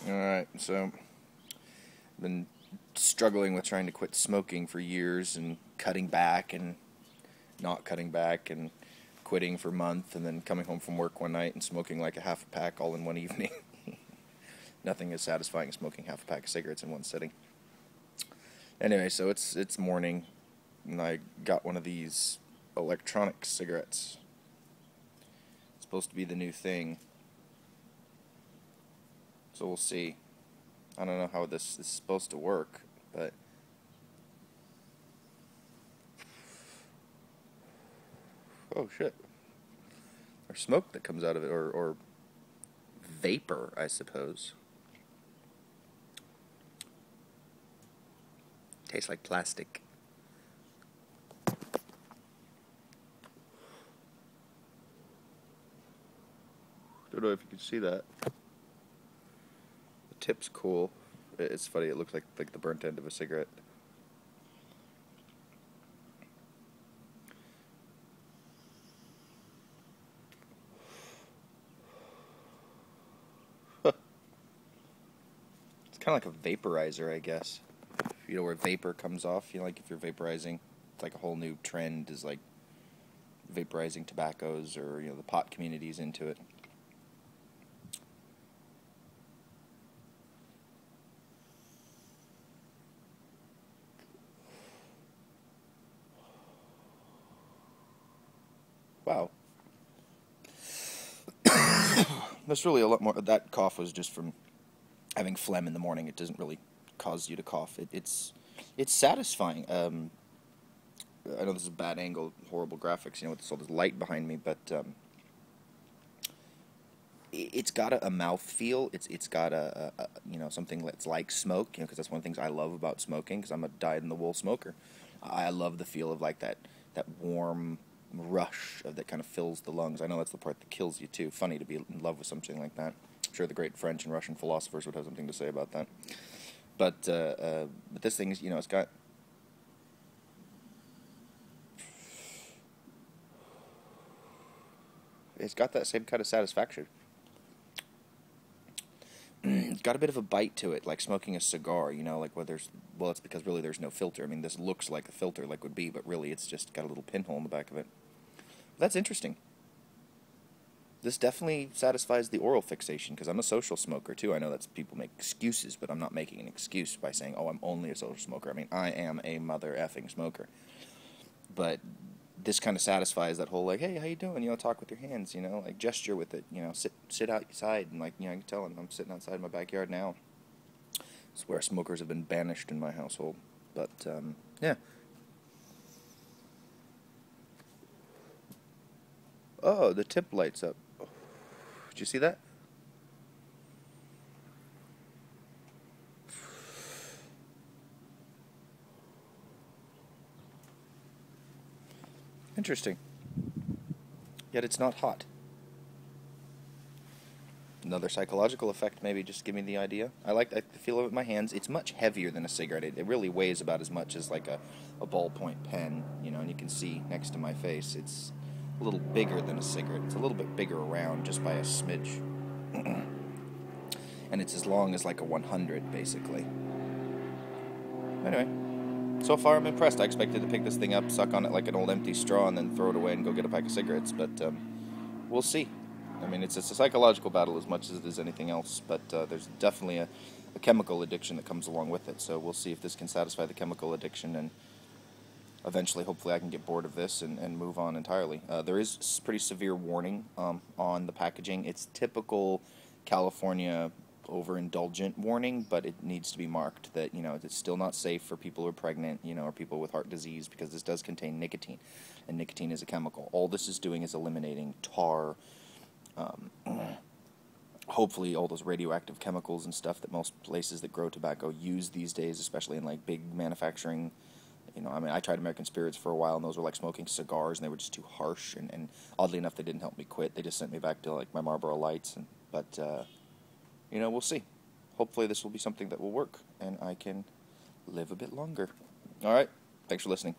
Alright, so I've been struggling with trying to quit smoking for years and cutting back and not cutting back and quitting for a month and then coming home from work one night and smoking like a half a pack all in one evening. Nothing is satisfying as smoking half a pack of cigarettes in one sitting. Anyway, so it's morning and I got one of these electronic cigarettes. It's supposed to be the new thing. So we'll see. I don't know how this is supposed to work, but oh shit. There's smoke that comes out of it, or vapor, I suppose. Tastes like plastic. Don't know if you can see that. The tip's cool. It's funny, it looks like the burnt end of a cigarette. It's kind of like a vaporizer, I guess. You know where vapor comes off? You know, like if you're vaporizing, it's like a whole new trend is like vaporizing tobaccos, or the pot community's into it. Wow. That's really a lot more. That cough was just from having phlegm in the morning. It doesn't really cause you to cough. It's satisfying. I know this is a bad angle, horrible graphics, with all this light behind me, but it's got a mouth feel. It's got a something that's like smoke, because that's one of the things I love about smoking, because I'm a dyed-in-the-wool smoker. I love the feel of like that warm rush that kind of fills the lungs. I know that's the part that kills you too. Funny to be in love with something like that. I'm sure the great French and Russian philosophers would have something to say about that. But this thing is, it's got that same kind of satisfaction. It's got a bit of a bite to it, like smoking a cigar, like it's because really there's no filter. I mean, this looks like a filter, like would be, but really it's just got a little pinhole in the back of it. That's interesting. This definitely satisfies the oral fixation, because I'm a social smoker too. I know that's people make excuses, but I'm not making an excuse by saying, oh, I'm only a social smoker. I mean, I am a mother effing smoker. But this kind of satisfies that whole, like, hey, how you doing? Talk with your hands, like gesture with it, sit outside, and like, I can tell them I'm sitting outside my backyard now. It's where smokers have been banished in my household. But, yeah. Oh, the tip lights up. Did you see that? Interesting. Yet it's not hot. Another psychological effect, maybe, just give me the idea. I like the feel of it in my hands. It's much heavier than a cigarette. It really weighs about as much as like a ballpoint pen, and you can see next to my face, it's a little bigger than a cigarette. It's a little bit bigger around just by a smidge. And it's as long as like a 100, basically. Anyway, so far I'm impressed. I expected to pick this thing up, suck on it like an old empty straw, and then throw it away and go get a pack of cigarettes, but we'll see. I mean, it's a psychological battle as much as it is anything else, but there's definitely a chemical addiction that comes along with it, so we'll see if this can satisfy the chemical addiction, and eventually, hopefully, I can get bored of this and move on entirely. There is pretty severe warning on the packaging. It's typical California overindulgent warning, but it needs to be marked that, it's still not safe for people who are pregnant, or people with heart disease, because this does contain nicotine, and nicotine is a chemical. All this is doing is eliminating tar, hopefully all those radioactive chemicals and stuff that most places that grow tobacco use these days, especially in like big manufacturing. I mean, I tried American Spirits for a while, and those were like smoking cigars, and they were just too harsh, and oddly enough, they didn't help me quit. They just sent me back to like my Marlboro Lights, but we'll see. Hopefully this will be something that will work, and I can live a bit longer. All right, thanks for listening.